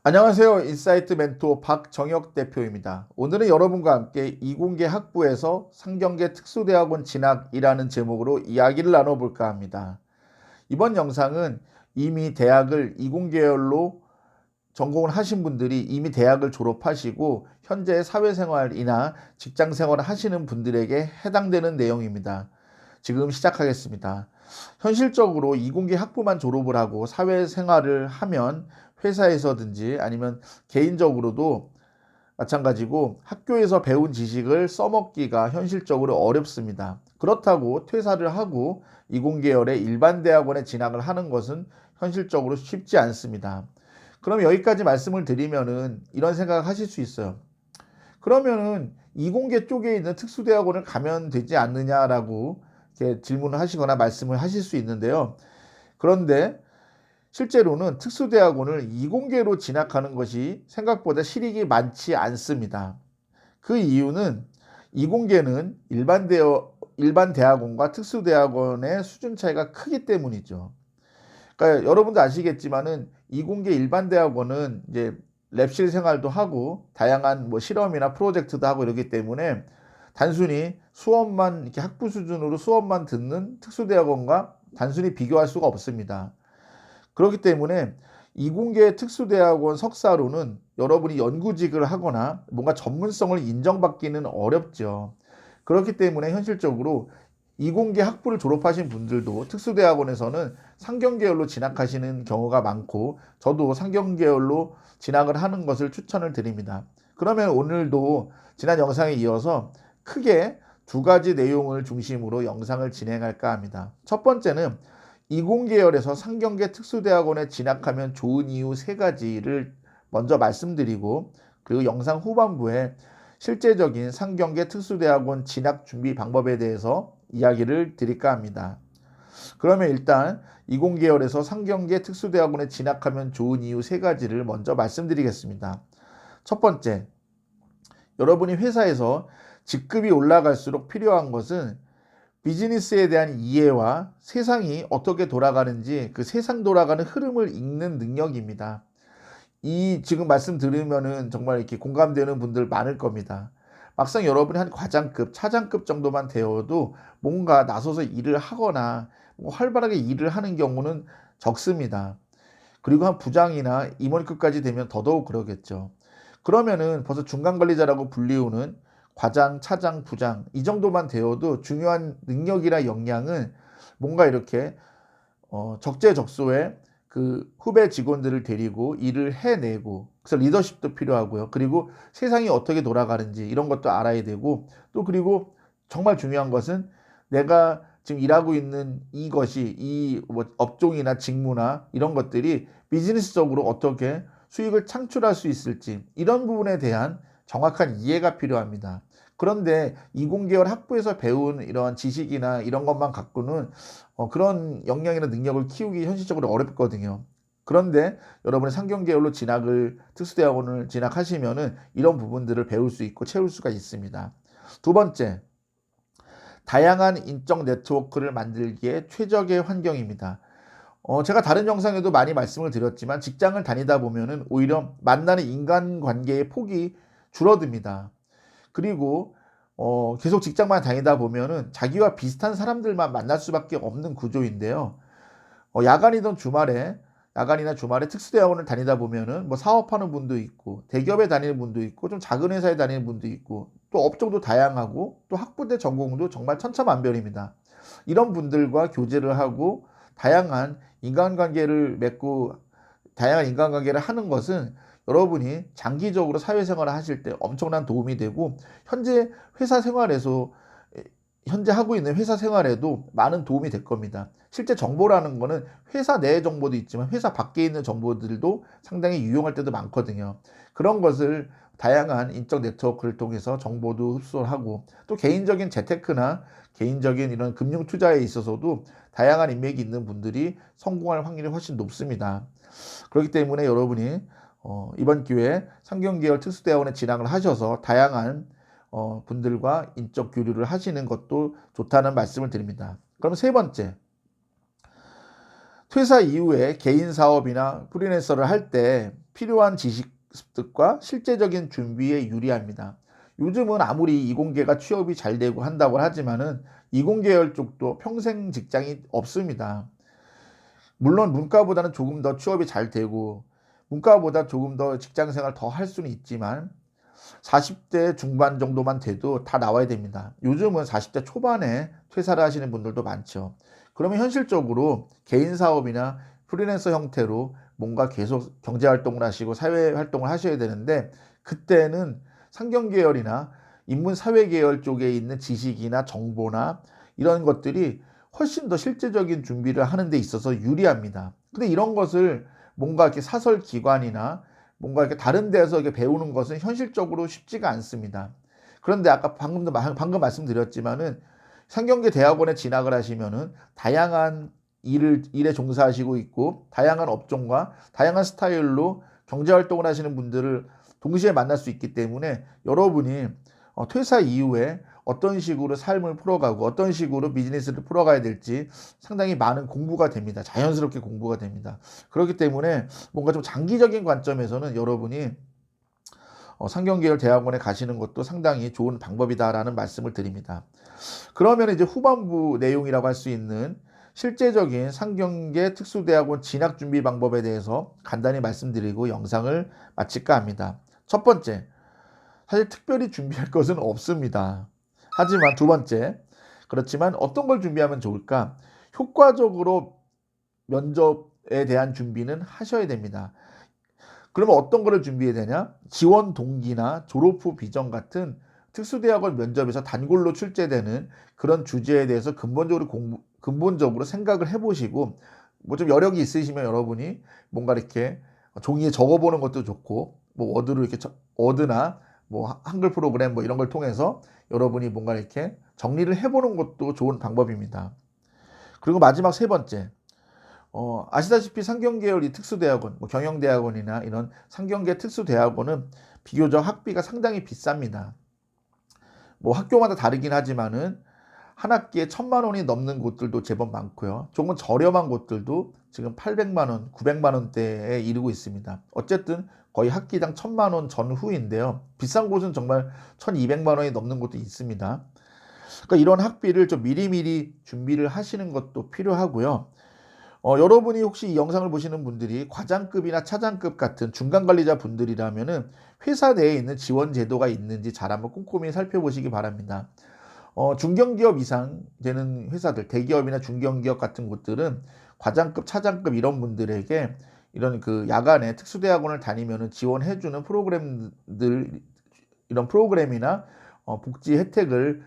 안녕하세요. 인사이트 멘토 박정혁 대표입니다. 오늘은 여러분과 함께 이공계 학부에서 상경계 특수대학원 진학이라는 제목으로 이야기를 나눠볼까 합니다. 이번 영상은 이미 대학을 이공계열로 전공을 하신 분들이 이미 대학을 졸업하시고 현재 사회생활이나 직장생활을 하시는 분들에게 해당되는 내용입니다. 지금 시작하겠습니다. 현실적으로 이공계 학부만 졸업을 하고 사회생활을 하면 회사에서든지 아니면 개인적으로도 마찬가지고 학교에서 배운 지식을 써먹기가 현실적으로 어렵습니다. 그렇다고 퇴사를 하고 이공계열의 일반 대학원에 진학을 하는 것은 현실적으로 쉽지 않습니다. 그럼 여기까지 말씀을 드리면은 이런 생각을 하실 수 있어요. 그러면은 이공계 쪽에 있는 특수대학원을 가면 되지 않느냐라고 이렇게 질문을 하시거나 말씀을 하실 수 있는데요. 그런데 실제로는 특수대학원을 이공계로 진학하는 것이 생각보다 실익이 많지 않습니다. 그 이유는 이공계는 일반 대학원과 특수대학원의 수준 차이가 크기 때문이죠. 그러니까 여러분도 아시겠지만은 이공계 일반 대학원은 이제 랩실 생활도 하고 다양한 뭐 실험이나 프로젝트도 하고 이러기 때문에 단순히 수업만 이렇게 학부 수준으로 수업만 듣는 특수대학원과 단순히 비교할 수가 없습니다. 그렇기 때문에 이공계 특수대학원 석사로는 여러분이 연구직을 하거나 뭔가 전문성을 인정받기는 어렵죠. 그렇기 때문에 현실적으로 이공계 학부를 졸업하신 분들도 특수대학원에서는 상경계열로 진학하시는 경우가 많고 저도 상경계열로 진학을 하는 것을 추천을 드립니다. 그러면 오늘도 지난 영상에 이어서 크게 두 가지 내용을 중심으로 영상을 진행할까 합니다. 첫 번째는 이공계열에서 상경계 특수대학원에 진학하면 좋은 이유 세 가지를 먼저 말씀드리고 그리고 영상 후반부에 실제적인 상경계 특수대학원 진학 준비 방법에 대해서 이야기를 드릴까 합니다. 그러면 일단 이공계열에서 상경계 특수대학원에 진학하면 좋은 이유 세 가지를 먼저 말씀드리겠습니다. 첫 번째, 여러분이 회사에서 직급이 올라갈수록 필요한 것은 비즈니스에 대한 이해와 세상이 어떻게 돌아가는지 그 세상 돌아가는 흐름을 읽는 능력입니다. 이 지금 말씀 들으면은 정말 이렇게 공감되는 분들 많을 겁니다. 막상 여러분이 한 과장급, 차장급 정도만 되어도 뭔가 나서서 일을 하거나 뭐 활발하게 일을 하는 경우는 적습니다. 그리고 한 부장이나 임원급까지 되면 더더욱 그러겠죠. 그러면은 벌써 중간 관리자라고 불리우는 과장, 차장, 부장 이 정도만 되어도 중요한 능력이나 역량은 뭔가 이렇게 적재적소에 그 후배 직원들을 데리고 일을 해내고 그래서 리더십도 필요하고요. 그리고 세상이 어떻게 돌아가는지 이런 것도 알아야 되고 또 그리고 정말 중요한 것은 내가 지금 일하고 있는 이것이 이 뭐 업종이나 직무나 이런 것들이 비즈니스적으로 어떻게 수익을 창출할 수 있을지 이런 부분에 대한 정확한 이해가 필요합니다. 그런데 이공계열 학부에서 배운 이런 지식이나 이런 것만 갖고는 그런 역량이나 능력을 키우기 현실적으로 어렵거든요. 그런데 여러분이 상경계열로 진학을 특수대학원을 진학하시면은 이런 부분들을 배울 수 있고 채울 수가 있습니다. 두 번째, 다양한 인적 네트워크를 만들기에 최적의 환경입니다. 제가 다른 영상에도 많이 말씀을 드렸지만 직장을 다니다 보면은 오히려 만나는 인간관계의 폭이 줄어듭니다. 그리고 계속 직장만 다니다 보면은 자기와 비슷한 사람들만 만날 수밖에 없는 구조인데요. 야간이든 주말에 야간이나 주말에 특수대학원을 다니다 보면은 뭐 사업하는 분도 있고 대기업에 다니는 분도 있고 좀 작은 회사에 다니는 분도 있고 또 업종도 다양하고 또 학부대 전공도 정말 천차만별입니다. 이런 분들과 교제를 하고 다양한 인간관계를 맺고 다양한 인간관계를 하는 것은 여러분이 장기적으로 사회생활을 하실 때 엄청난 도움이 되고 현재 회사 생활에서 현재 하고 있는 회사 생활에도 많은 도움이 될 겁니다. 실제 정보라는 거는 회사 내 정보도 있지만 회사 밖에 있는 정보들도 상당히 유용할 때도 많거든요. 그런 것을 다양한 인적 네트워크를 통해서 정보도 흡수를 하고 또 개인적인 재테크나 개인적인 이런 금융 투자에 있어서도 다양한 인맥이 있는 분들이 성공할 확률이 훨씬 높습니다. 그렇기 때문에 여러분이 이번 기회에 상경계열 특수대학원에 진학을 하셔서 다양한 분들과 인적 교류를 하시는 것도 좋다는 말씀을 드립니다. 그럼 세 번째, 퇴사 이후에 개인 사업이나 프리랜서를 할 때 필요한 지식 습득과 실제적인 준비에 유리합니다. 요즘은 아무리 이공계가 취업이 잘 되고 한다고 하지만은 이공계열 쪽도 평생 직장이 없습니다. 물론 문과보다는 조금 더 취업이 잘 되고 문과보다 조금 더 직장 생활 더 할 수는 있지만 40대 중반 정도만 돼도 다 나와야 됩니다. 요즘은 40대 초반에 퇴사를 하시는 분들도 많죠. 그러면 현실적으로 개인 사업이나 프리랜서 형태로 뭔가 계속 경제 활동을 하시고 사회 활동을 하셔야 되는데 그때는 상경 계열이나 인문 사회 계열 쪽에 있는 지식이나 정보나 이런 것들이 훨씬 더 실제적인 준비를 하는 데 있어서 유리합니다. 근데 이런 것을 뭔가 이렇게 사설 기관이나 뭔가 이렇게 다른 데서 이렇게 배우는 것은 현실적으로 쉽지가 않습니다. 그런데 아까 방금 말씀드렸지만은 상경계 대학원에 진학을 하시면은 다양한 일에 종사하시고 있고 다양한 업종과 다양한 스타일로 경제 활동을 하시는 분들을 동시에 만날 수 있기 때문에 여러분이 퇴사 이후에 어떤 식으로 삶을 풀어가고 어떤 식으로 비즈니스를 풀어가야 될지 상당히 많은 공부가 됩니다. 자연스럽게 공부가 됩니다. 그렇기 때문에 뭔가 좀 장기적인 관점에서는 여러분이 상경계열 대학원에 가시는 것도 상당히 좋은 방법이다라는 말씀을 드립니다. 그러면 이제 후반부 내용이라고 할 수 있는 실제적인 상경계 특수대학원 진학 준비 방법에 대해서 간단히 말씀드리고 영상을 마칠까 합니다. 첫 번째, 사실 특별히 준비할 것은 없습니다. 하지만 두 번째, 그렇지만 어떤 걸 준비하면 좋을까? 효과적으로 면접에 대한 준비는 하셔야 됩니다. 그러면 어떤 거를 준비해야 되냐? 지원 동기나 졸업 후 비전 같은 특수대학원 면접에서 단골로 출제되는 그런 주제에 대해서 근본적으로 생각을 해보시고 뭐 좀 여력이 있으시면 여러분이 뭔가 이렇게 종이에 적어보는 것도 좋고 뭐 워드로 이렇게 워드나 뭐 한글 프로그램 뭐 이런 걸 통해서 여러분이 뭔가 이렇게 정리를 해보는 것도 좋은 방법입니다. 그리고 마지막 세 번째, 아시다시피 상경계열 이 특수대학원, 뭐 경영대학원이나 이런 상경계 특수대학원은 비교적 학비가 상당히 비쌉니다. 뭐 학교마다 다르긴 하지만은 한 학기에 1,000만 원이 넘는 곳들도 제법 많고요. 조금 저렴한 곳들도 지금 800만 원, 900만 원대에 이르고 있습니다. 어쨌든 거의 학기당 1,000만 원 전후인데요. 비싼 곳은 정말 1,200만 원이 넘는 곳도 있습니다. 그러니까 이런 학비를 좀 미리미리 준비를 하시는 것도 필요하고요. 여러분이 혹시 이 영상을 보시는 분들이 과장급이나 차장급 같은 중간 관리자 분들이라면은 회사 내에 있는 지원 제도가 있는지 잘 한번 꼼꼼히 살펴보시기 바랍니다. 중견기업 이상 되는 회사들, 대기업이나 중견기업 같은 곳들은 과장급, 차장급 이런 분들에게 이런 그 야간에 특수대학원을 다니면은 지원해주는 프로그램들, 이런 프로그램이나 복지 혜택을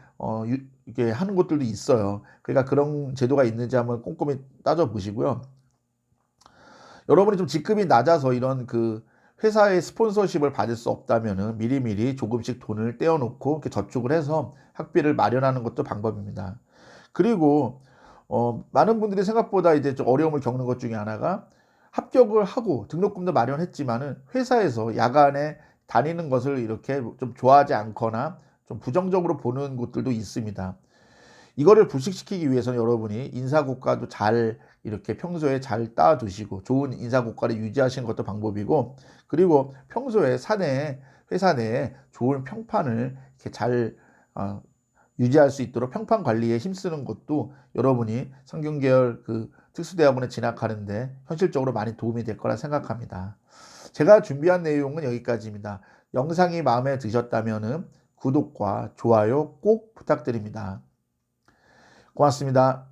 이렇게 하는 곳들도 있어요. 그러니까 그런 제도가 있는지 한번 꼼꼼히 따져보시고요. 여러분이 좀 직급이 낮아서 이런 그 회사의 스폰서십을 받을 수 없다면은 미리미리 조금씩 돈을 떼어놓고 이렇게 저축을 해서 학비를 마련하는 것도 방법입니다. 그리고 많은 분들이 생각보다 이제 좀 어려움을 겪는 것 중에 하나가 합격을 하고 등록금도 마련했지만은 회사에서 야간에 다니는 것을 이렇게 좀 좋아하지 않거나 좀 부정적으로 보는 곳들도 있습니다. 이거를 불식시키기 위해서는 여러분이 인사고과도 잘 이렇게 평소에 잘 따두시고 좋은 인사고과를 유지하시는 것도 방법이고, 그리고 평소에 회사 내에 좋은 평판을 이렇게 잘 유지할 수 있도록 평판 관리에 힘쓰는 것도 여러분이 상경계열 그 특수대학원에 진학하는데 현실적으로 많이 도움이 될 거라 생각합니다. 제가 준비한 내용은 여기까지입니다. 영상이 마음에 드셨다면 구독과 좋아요 꼭 부탁드립니다. 고맙습니다.